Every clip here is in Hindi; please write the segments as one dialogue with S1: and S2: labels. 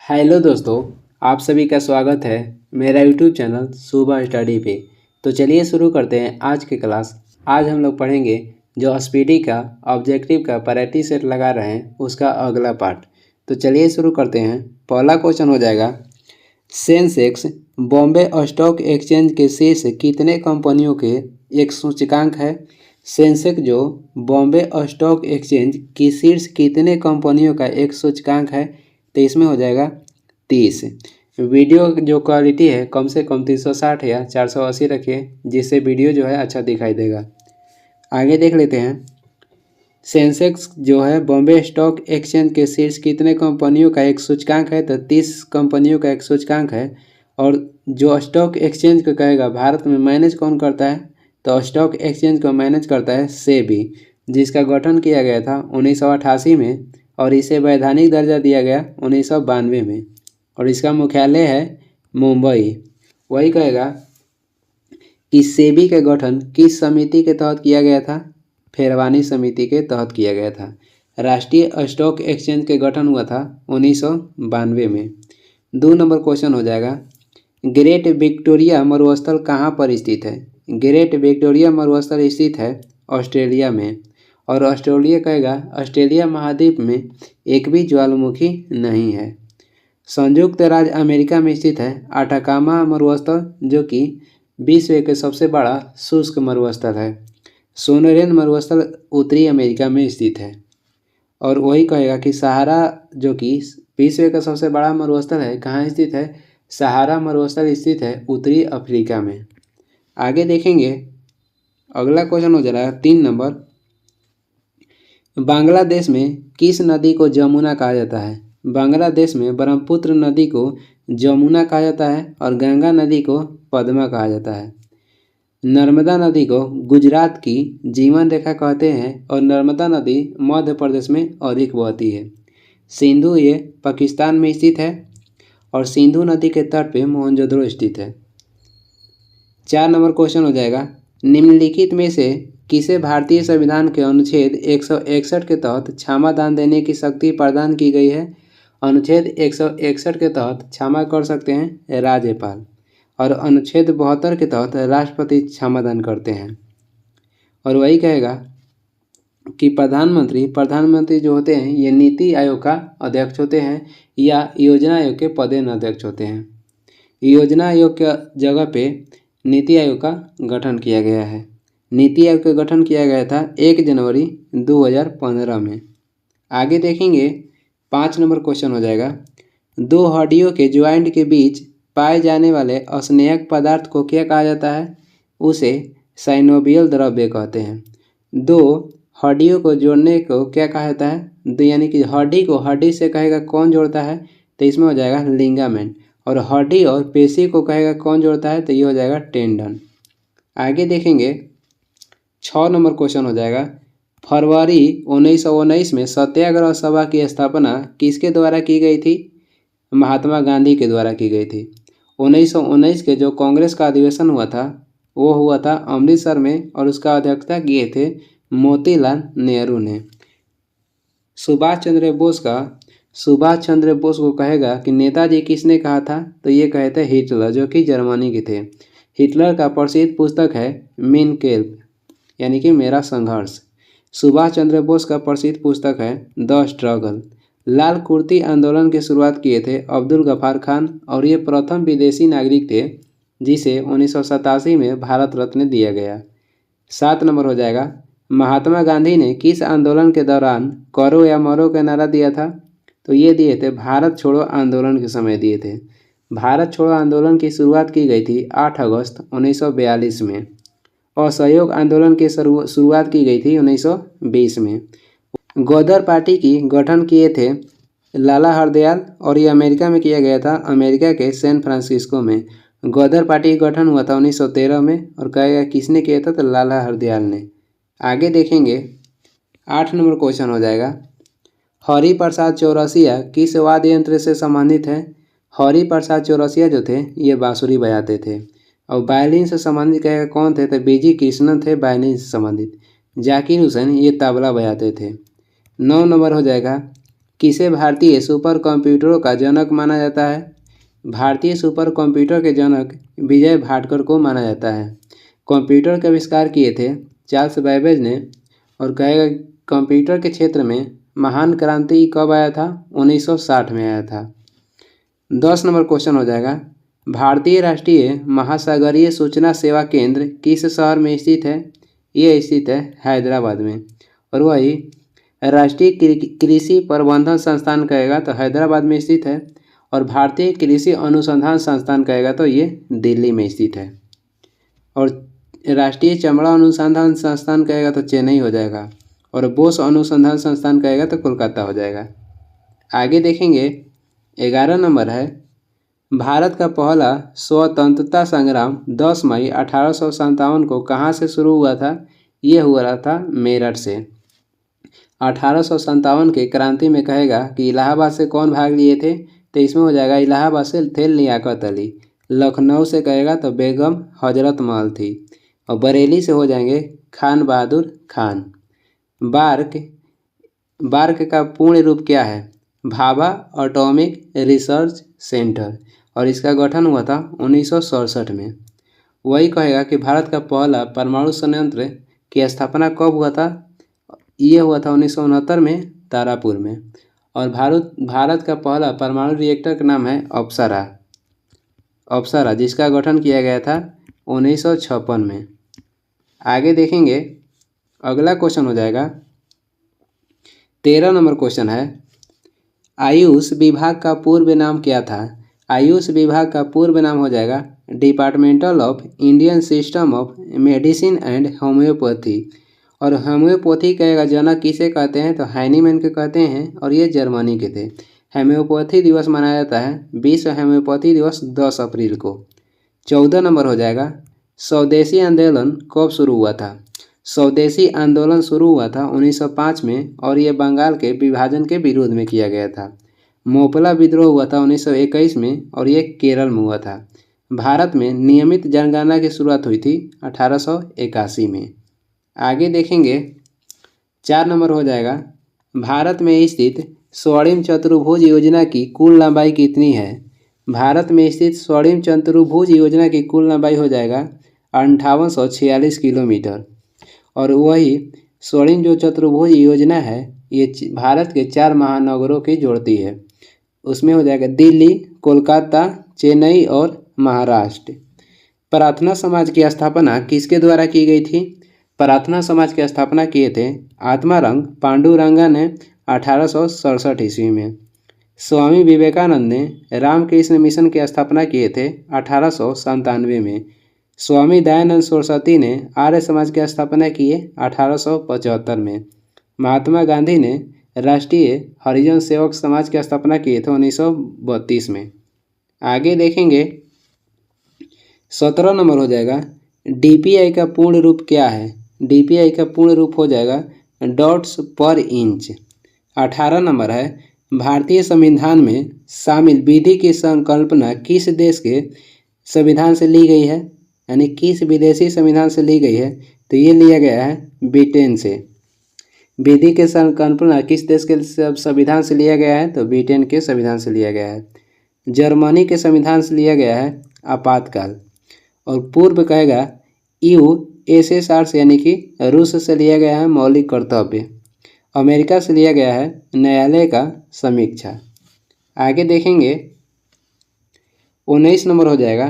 S1: हेलो दोस्तों, आप सभी का स्वागत है मेरा यूट्यूब चैनल सुबह स्टडी पे। तो चलिए शुरू करते हैं आज की क्लास। आज हम लोग पढ़ेंगे जो स्पीडी का ऑब्जेक्टिव का प्रायोरिटी सेट लगा रहे हैं उसका अगला पार्ट। तो चलिए शुरू करते हैं। पहला क्वेश्चन हो जाएगा, सेंसेक्स बॉम्बे स्टॉक एक्सचेंज के शीर्ष कितने कंपनियों के एक सूचकांक है। सेंसेक्स जो बॉम्बे स्टॉक एक्सचेंज की शीर्ष कितने कंपनियों का एक सूचकांक है, तो इसमें हो जाएगा 30। वीडियो जो क्वालिटी है कम से कम 360 या 480 रखिए, जिससे वीडियो जो है अच्छा दिखाई देगा। आगे देख लेते हैं। सेंसेक्स जो है बॉम्बे स्टॉक एक्सचेंज के शीर्ष कितने कंपनियों का एक सूचकांक है, तो 30 कंपनियों का एक सूचकांक है। और जो स्टॉक एक्सचेंज को कहेगा भारत में मैनेज कौन करता है, तो स्टॉक एक्सचेंज को मैनेज करता है सेबी, जिसका गठन किया गया था 1988 में और इसे वैधानिक दर्जा दिया गया 1992 में। और इसका मुख्यालय है मुंबई। वही कहेगा कि सेबी का गठन किस समिति के तहत किया गया था, फेरवानी समिति के तहत किया गया था। राष्ट्रीय स्टॉक एक्सचेंज के गठन हुआ था 1992 में। 2 नंबर क्वेश्चन हो जाएगा, ग्रेट विक्टोरिया मरुस्थल कहाँ पर स्थित है। ग्रेट विक्टोरिया मरुस्थल स्थित है ऑस्ट्रेलिया में। और ऑस्ट्रेलिया कहेगा ऑस्ट्रेलिया महाद्वीप में एक भी ज्वालामुखी नहीं है। संयुक्त राज्य अमेरिका में स्थित है अटाकामा मरुस्थल, जो कि विश्व के सबसे बड़ा शुष्क मरुस्थल है। सोनरेन मरुस्थल उत्तरी अमेरिका में स्थित है। और वही कहेगा कि सहारा जो कि विश्व का सबसे बड़ा मरुस्थल है, कहाँ स्थित है, सहारा मरुस्थल स्थित है उत्तरी अफ्रीका में। आगे देखेंगे। अगला क्वेश्चन हो जा रहा है 3 नंबर, बांग्लादेश में किस नदी को जमुना कहा जाता है। बांग्लादेश में ब्रह्मपुत्र नदी को जमुना कहा जाता है और गंगा नदी को पद्मा कहा जाता है। नर्मदा नदी को गुजरात की जीवन रेखा कहते हैं और नर्मदा नदी मध्य प्रदेश में अधिक बहती है। सिंधु ये पाकिस्तान में स्थित है और सिंधु नदी के तट पे मोहनजोदड़ो स्थित है। 4 नंबर क्वेश्चन हो जाएगा, निम्नलिखित में से किसे भारतीय संविधान के अनुच्छेद 161 के तहत क्षमा दान देने की शक्ति प्रदान की गई है। अनुच्छेद 161 के तहत क्षमा कर सकते हैं राज्यपाल और अनुच्छेद 72 के तहत राष्ट्रपति क्षमा दान करते हैं। और वही कहेगा कि प्रधानमंत्री जो होते हैं ये नीति आयोग का अध्यक्ष होते हैं या योजना आयोग के पदेन अध्यक्ष होते हैं। योजना आयोग के जगह पे नीति आयोग का गठन किया गया है। नीति आयोग का गठन किया गया था 1 जनवरी 2015 में। आगे देखेंगे। 5 नंबर क्वेश्चन हो जाएगा, 2 हड्डियों के ज्वाइंट के बीच पाए जाने वाले अस्नेहक पदार्थ को क्या कहा जाता है, उसे साइनोवियल द्रव्य कहते हैं। 2 हड्डियों को जोड़ने को क्या कहा जाता है, यानी कि हड्डी को हड्डी से कहेगा कौन जोड़ता है, तो इसमें हो जाएगा लिगामेंट। और हड्डी और पेशी को कहेगा कौन जोड़ता है, तो ये हो जाएगा टेंडन। आगे देखेंगे। 6 नंबर क्वेश्चन हो जाएगा, फरवरी 1919 में सत्याग्रह सभा की स्थापना किसके द्वारा की गई थी, महात्मा गांधी के द्वारा की गई थी। 1919 के जो कांग्रेस का अधिवेशन हुआ था वो हुआ था अमृतसर में और उसका अध्यक्षता किए थे मोतीलाल नेहरू ने। सुभाष चंद्र बोस को कहेगा कि नेताजी किसने कहा था, तो ये कहे थे हिटलर, जो कि जर्मनी के थे। हिटलर का प्रसिद्ध पुस्तक है मेन कैम्प, यानी कि मेरा संघर्ष। सुभाष चंद्र बोस का प्रसिद्ध पुस्तक है द स्ट्रगल। लाल कुर्ती आंदोलन की शुरुआत किए थे अब्दुल गफार खान और ये प्रथम विदेशी नागरिक थे जिसे 1987 में भारत रत्न दिया गया। 7 नंबर हो जाएगा, महात्मा गांधी ने किस आंदोलन के दौरान करो या मरो का नारा दिया था, तो ये दिए थे भारत छोड़ो आंदोलन के समय दिए थे। भारत छोड़ो आंदोलन की शुरुआत की गई थी 8 अगस्त 1942 में। असहयोग आंदोलन की शुरुआत की गई थी 1920 में। गदर पार्टी की गठन किए थे लाला हरदयाल और ये अमेरिका में किया गया था, अमेरिका के सैन फ्रांसिस्को में। गदर पार्टी का गठन हुआ था 1913 में और कहेगा किसने किया था, तो लाला हरदयाल ने। आगे देखेंगे। 8 नंबर क्वेश्चन हो जाएगा, हरि प्रसाद चौरसिया किस वाद्य यंत्र से संबंधित है। हरि प्रसाद चौरसिया जो थे ये बांसुरी बजाते थे। और वायलिन से संबंधित कहेगा कौन थे, तो बीजी कृष्णन थे वायलिन से संबंधित। जाकिर हुसैन ये तबला बजाते थे। 9 नंबर हो जाएगा, किसे भारतीय सुपर कंप्यूटरों का जनक माना जाता है? भारतीय सुपर कंप्यूटर के जनक विजय भाटकर को माना जाता है। कंप्यूटर के आविष्कार किए थे चार्ल्स बैबेज ने। और कहेगा कंप्यूटर के क्षेत्र में महान क्रांति कब आया था? 1960 में आया था। 10 नंबर क्वेश्चन हो जाएगा, भारतीय राष्ट्रीय महासागरीय सूचना सेवा केंद्र किस शहर में स्थित है? ये स्थित है हैदराबाद में। और वही राष्ट्रीय कृषि प्रबंधन संस्थान कहेगा तो हैदराबाद में स्थित है। और भारतीय कृषि अनुसंधान संस्थान कहेगा तो ये दिल्ली में स्थित है। और राष्ट्रीय चमड़ा अनुसंधान संस्थान कहेगा तो चेन्नई हो जाएगा। और बोस अनुसंधान संस्थान कहेगा तो कोलकाता हो जाएगा। आगे देखेंगे 11 नंबर है, भारत का पहला स्वतंत्रता संग्राम 10 मई 1857 को कहाँ से शुरू हुआ था? ये हुआ था मेरठ से। 1857 के क्रांति में कहेगा कि इलाहाबाद से कौन भाग लिए थे? तो इसमें हो जाएगा इलाहाबाद से थे लियाकत अली, लखनऊ से कहेगा तो बेगम हजरत महल थी, और बरेली से हो जाएंगे खान बहादुर खान। बार्क का पूर्ण रूप क्या है? भाभा एटॉमिक रिसर्च सेंटर, और इसका गठन हुआ था 1967 में। वही कहेगा कि भारत का पहला परमाणु संयंत्र की स्थापना कब हुआ था? ये हुआ था 1969 में तारापुर में। और भारत का पहला परमाणु रिएक्टर का नाम है अप्सरा, जिसका गठन किया गया था 1956 में। आगे देखेंगे अगला क्वेश्चन हो जाएगा 13 नंबर क्वेश्चन है, आयुष विभाग का पूर्व नाम क्या था? आयुष विभाग का पूर्व नाम हो जाएगा departmental of Indian system of medicine and homeopathy. और होम्योपैथी का जनक किसे कहते हैं? तो हाइनीमैन के कहते हैं, और ये जर्मनी के थे। होम्योपैथी दिवस मनाया जाता है विश्व होम्योपैथी दिवस 10 अप्रैल को। 14 नंबर हो जाएगा, स्वदेशी आंदोलन कब शुरू हुआ था? स्वदेशी आंदोलन शुरू हुआ था 1905 में, और ये बंगाल के विभाजन के विरोध में किया गया था। मोपला विद्रोह हुआ था 1921 में, और ये केरल में हुआ था। भारत में नियमित जनगणना की शुरुआत हुई थी 1881 में। आगे देखेंगे 4 नंबर हो जाएगा, भारत में स्थित स्वर्णिम चतुर्भुज योजना की कुल लंबाई कितनी है? भारत में स्थित स्वर्णिम चतुर्भुज योजना की कुल लंबाई हो जाएगा 5846 किलोमीटर। और वही स्वर्णिम जो चतुर्भुज योजना है ये भारत के 4 महानगरों की जोड़ती है। उसमें हो जाएगा दिल्ली, कोलकाता, चेन्नई और महाराष्ट्र। प्रार्थना समाज की स्थापना किसके द्वारा की गई थी? प्रार्थना समाज की स्थापना किए थे आत्मारंग पांडुरंगा ने 1867 ईस्वी में। स्वामी विवेकानंद ने रामकृष्ण मिशन की स्थापना किए थे 1897 में। स्वामी दयानंद सरस्वती ने आर्य समाज की स्थापना की है 1875 में। महात्मा गांधी ने राष्ट्रीय हरिजन सेवक समाज की स्थापना किए थे 1932 में। आगे देखेंगे 17 नंबर हो जाएगा, डीपीआई का पूर्ण रूप क्या है? डीपीआई का पूर्ण रूप हो जाएगा डॉट्स पर इंच। 18 नंबर है, भारतीय संविधान में शामिल विधि की संकल्पना किस देश के संविधान से ली गई है? यानी किस विदेशी संविधान से ली गई है? तो ये लिया गया है ब्रिटेन से। विधि के संकल्पना किस देश के संविधान से लिया गया है? तो ब्रिटेन के संविधान से लिया गया है। जर्मनी के संविधान से लिया गया है आपातकाल। और पूर्व कहेगा यूएसएसआर से यानी कि रूस से लिया गया है मौलिक कर्तव्य। अमेरिका से लिया गया है न्यायालय का समीक्षा। आगे देखेंगे 19 नंबर हो जाएगा,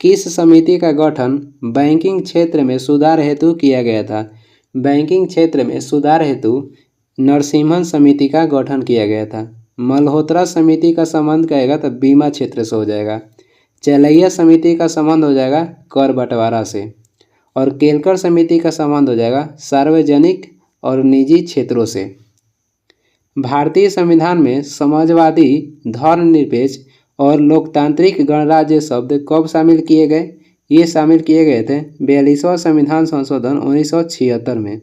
S1: किस समिति का गठन बैंकिंग क्षेत्र में सुधार हेतु किया गया था? बैंकिंग क्षेत्र में सुधार हेतु नरसिम्हन समिति का गठन किया गया था। मल्होत्रा समिति का संबंध कहेगा तो बीमा क्षेत्र से हो जाएगा। चलैया समिति का संबंध हो जाएगा कर बंटवारा से। और केलकर समिति का संबंध हो जाएगा सार्वजनिक और निजी क्षेत्रों से। भारतीय संविधान में समाजवादी, धर्मनिरपेक्ष और लोकतांत्रिक गणराज्य शब्द कब शामिल किए गए? ये शामिल किए गए थे 42वां संविधान संशोधन 1976 में।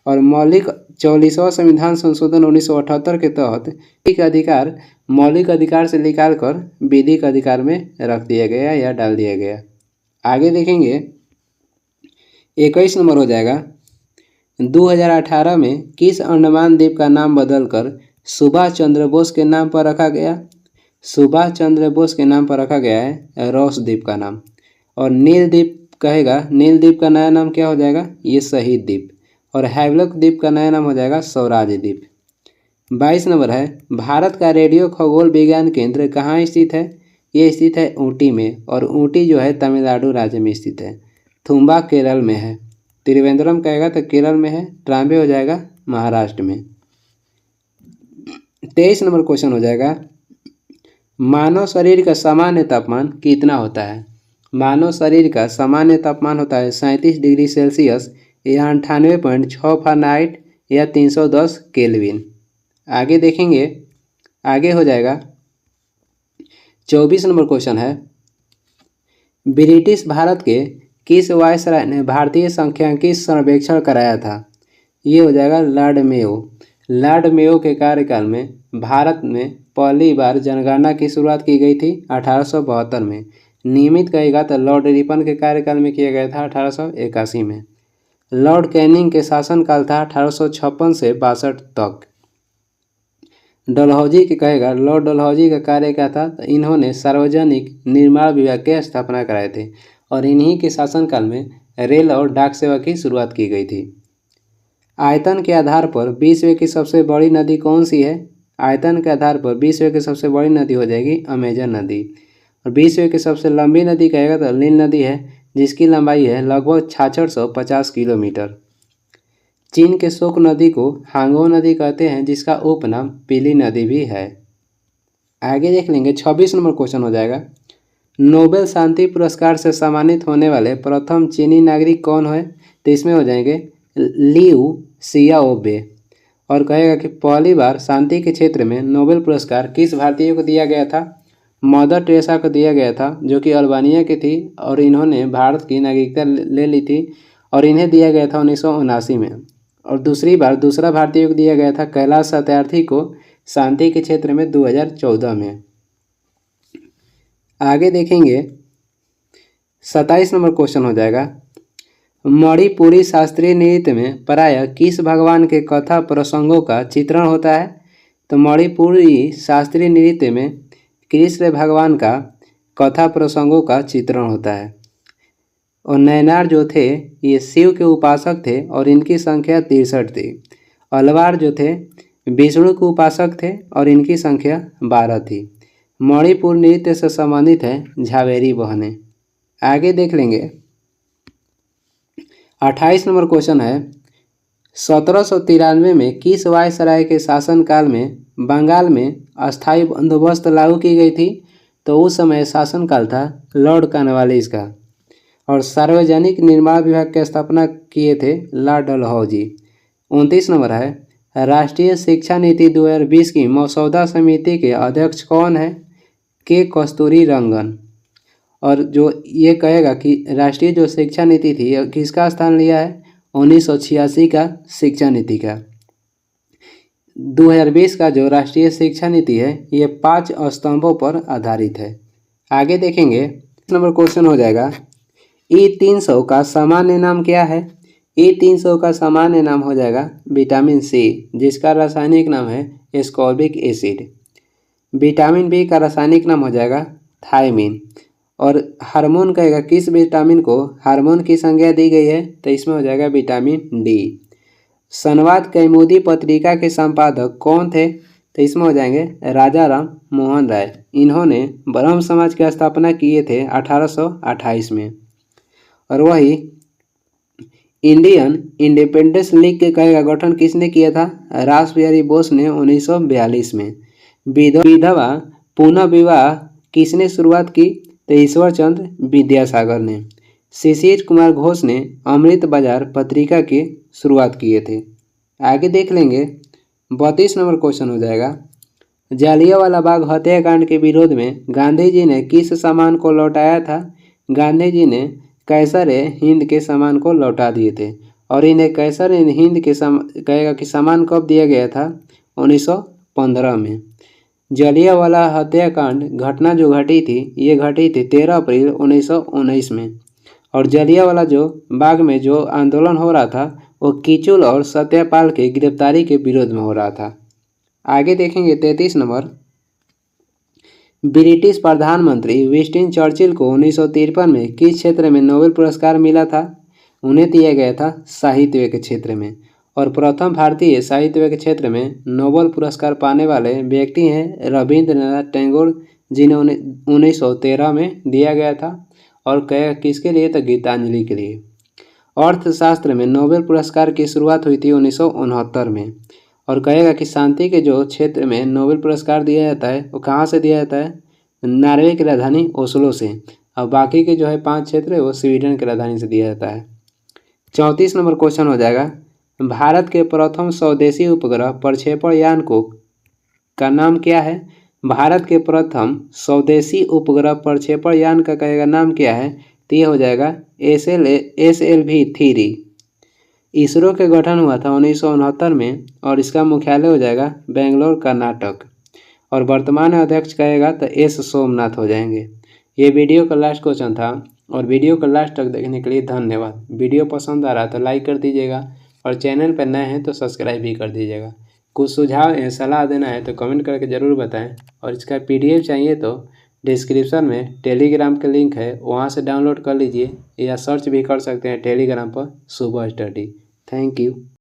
S1: और मौलिक 44वां संविधान संशोधन 1978 के तहत अधिकार मौलिक अधिकार से निकाल कर विधिक अधिकार में रख दिया गया या डाल दिया गया। आगे देखेंगे 21 नंबर हो जाएगा, 2018 में किस अंडमान द्वीप का नाम बदलकर सुभाष चंद्र बोस के नाम पर रखा गया? सुभाष चंद्र बोस के नाम पर रखा गया है रोस द्वीप का नाम। और नील द्वीप कहेगा, नील द्वीप का नया नाम क्या हो जाएगा? ये शहीद द्वीप। और हैवलॉक द्वीप का नया नाम हो जाएगा स्वराज द्वीप। 22 नंबर है, भारत का रेडियो खगोल विज्ञान केंद्र कहाँ स्थित है? ये स्थित है ऊटी में, और ऊटी जो है तमिलनाडु राज्य में स्थित है। थुम्बा केरल में है। त्रिवेंद्रम कहेगा तो केरल में है। ट्राम्बे हो जाएगा महाराष्ट्र में। 23 नंबर क्वेश्चन हो जाएगा, मानव शरीर का सामान्य तापमान कितना होता है? मानव शरीर का सामान्य तापमान होता है 37 डिग्री सेल्सियस या 98.6 फ़ारेनहाइट या 310 केल्विन। आगे देखेंगे, आगे हो जाएगा 24 नंबर क्वेश्चन है, ब्रिटिश भारत के किस वायसराय ने भारतीय सांख्यिकी सर्वेक्षण कराया था? ये हो जाएगा लॉर्ड मेयो। लॉर्ड मेयो के कार्यकाल में भारत में पहली बार जनगणना की शुरुआत की गई थी 1872 में। नियमित कहेगा तो लॉर्ड रिपन के कार्यकाल में किया गया था 1881 में। लॉर्ड कैनिंग के शासनकाल था 1856 से 62 तक। डलहौजी के कहेगा, लॉर्ड डलहौजी का कार्य क्या था? तो इन्होंने सार्वजनिक निर्माण विभाग की स्थापना कराए थे और इन्हीं के शासनकाल में रेल और डाक सेवा की शुरुआत की गई थी। आयतन के आधार पर विश्व की सबसे बड़ी नदी कौन सी है? आयतन के आधार पर विश्व की सबसे बड़ी नदी हो जाएगी अमेजन नदी। और विश्व की सबसे लंबी नदी कहेगा तो नील नदी है, जिसकी लंबाई है लगभग 6650 किलोमीटर। चीन के शोक नदी को हांगो नदी कहते हैं, जिसका उपनाम पीली नदी भी है। आगे देख लेंगे 26 नंबर क्वेश्चन हो जाएगा, नोबेल शांति पुरस्कार से सम्मानित होने वाले प्रथम चीनी नागरिक कौन है? तो इसमें हो जाएंगे लियू सियाओबे। और कहेगा कि पहली बार शांति के क्षेत्र में नोबेल पुरस्कार किस भारतीय को दिया गया था? मदर टेरेसा को दिया गया था, जो कि अल्बानिया की थी और इन्होंने भारत की नागरिकता ले ली थी और इन्हें दिया गया था 1979 में। और दूसरी बार दूसरा भारतीय को दिया गया था कैलाश सत्यार्थी को शांति के क्षेत्र में 2014 में। आगे देखेंगे 27 नंबर क्वेश्चन हो जाएगा, मणिपुरी शास्त्रीय नृत्य में प्रायः किस भगवान के कथा प्रसंगों का चित्रण होता है? तो मणिपुरी शास्त्रीय नृत्य में कृष्ण भगवान का कथा प्रसंगों का चित्रण होता है। और नैनार जो थे ये शिव के उपासक थे और इनकी संख्या 63 थी। अलवार जो थे विष्णु के उपासक थे और इनकी संख्या 12 थी। मणिपुर नृत्य से संबंधित है झावेरी बहनें। आगे देख लेंगे 28 नंबर क्वेश्चन है, 1793 में किस वायसराय के शासनकाल में बंगाल में अस्थायी बंदोबस्त लागू की गई थी? तो उस समय शासनकाल था लॉर्ड कॉर्नवालिस का। और सार्वजनिक निर्माण विभाग की स्थापना किए थे लॉर्ड डलहौजी। 29 नंबर है, राष्ट्रीय शिक्षा नीति 2020 की मसौदा समिति के अध्यक्ष कौन है? के कस्तूरी रंगन। और जो ये कहेगा कि राष्ट्रीय जो शिक्षा नीति थी किसका स्थान लिया है? 1986 का शिक्षा नीति का। 2020 का जो राष्ट्रीय शिक्षा नीति है ये 5 स्तंभों पर आधारित है। आगे देखेंगे नंबर क्वेश्चन हो जाएगा, E300 का सामान्य नाम क्या है? E300 का सामान्य नाम हो जाएगा विटामिन सी, जिसका रासायनिक नाम है एस्कॉर्बिक एसिड। विटामिन बी का रासायनिक नाम हो जाएगा थायमिन। और हार्मोन कहेगा किस विटामिन को हार्मोन की संज्ञा दी गई है? तो इसमें हो जाएगा विटामिन डी। संवाद कौमुदी पत्रिका के संपादक कौन थे? तो इसमें हो जाएंगे राजा राम मोहन राय। इन्होंने ब्रह्म समाज की स्थापना किए थे 1828 में। और वही इंडियन इंडिपेंडेंस लीग के कहेगा गठन किसने किया था? रासबिहारी बोस ने 1942 में। विधवा पुनः विवाह किसने शुरुआत की? तो ईश्वर चंद्र विद्यासागर ने। शिशिर कुमार घोष ने अमृत बाजार पत्रिका की शुरुआत किए थे। आगे देख लेंगे 32 नंबर क्वेश्चन हो जाएगा, जालियांवाला बाग हत्याकांड के विरोध में गांधी जी ने किस सामान को लौटाया था? गांधी जी ने कैसर हिंद के सामान को लौटा दिए थे। और इन्हें कैसर हिंद के कहेगा कि सामान कब दिया गया था? 1915 में। जालियांवाला हत्याकांड घटना जो घटी थी ये घटी थी 13 अप्रैल 1919 में। और जालियांवाला जो बाग में जो आंदोलन हो रहा था वो किचुल और सत्यपाल के गिरफ्तारी के विरोध में हो रहा था। आगे देखेंगे 33 नंबर, ब्रिटिश प्रधानमंत्री विंस्टन चर्चिल को 1953 में किस क्षेत्र में नोबेल पुरस्कार मिला था? उन्हें दिया गया था साहित्य के क्षेत्र में। और प्रथम भारतीय साहित्य के क्षेत्र में नोबेल पुरस्कार पाने वाले व्यक्ति हैं रविंद्रनाथ टैगोर, जिन्हें 1913 में दिया गया था। और किसके लिए? तो गीतांजलि के लिए। अर्थशास्त्र में नोबेल पुरस्कार की शुरुआत हुई थी 1969 में। और कहेगा कि शांति के जो क्षेत्र में नोबेल पुरस्कार दिया जाता है वो कहाँ से दिया जाता है? नॉर्वे की राजधानी ओस्लो से। और बाकी के जो है 5 क्षेत्र है वो स्वीडन की राजधानी से दिया जाता है। 34 नंबर क्वेश्चन हो जाएगा, भारत के प्रथम स्वदेशी उपग्रह प्रक्षेपण यान का नाम क्या है? भारत के प्रथम स्वदेशी उपग्रह प्रक्षेपण यान का कहेगा नाम क्या है? तो ये हो जाएगा SLV-3। इसरो के गठन हुआ था 1969 में और इसका मुख्यालय हो जाएगा बेंगलोर, कर्नाटक। और वर्तमान अध्यक्ष कहेगा तो S सोमनाथ हो जाएंगे। ये वीडियो का लास्ट क्वेश्चन था और वीडियो को लास्ट तक देखने के लिए धन्यवाद। वीडियो पसंद आ रहा तो लाइक कर दीजिएगा और चैनल पर नए हैं तो सब्सक्राइब भी कर दीजिएगा। कुछ सुझाव या सलाह देना है तो कमेंट करके ज़रूर बताएं। और इसका PDF चाहिए तो डिस्क्रिप्शन में टेलीग्राम का लिंक है, वहाँ से डाउनलोड कर लीजिए या सर्च भी कर सकते हैं टेलीग्राम पर सुबह स्टडी। Thank you.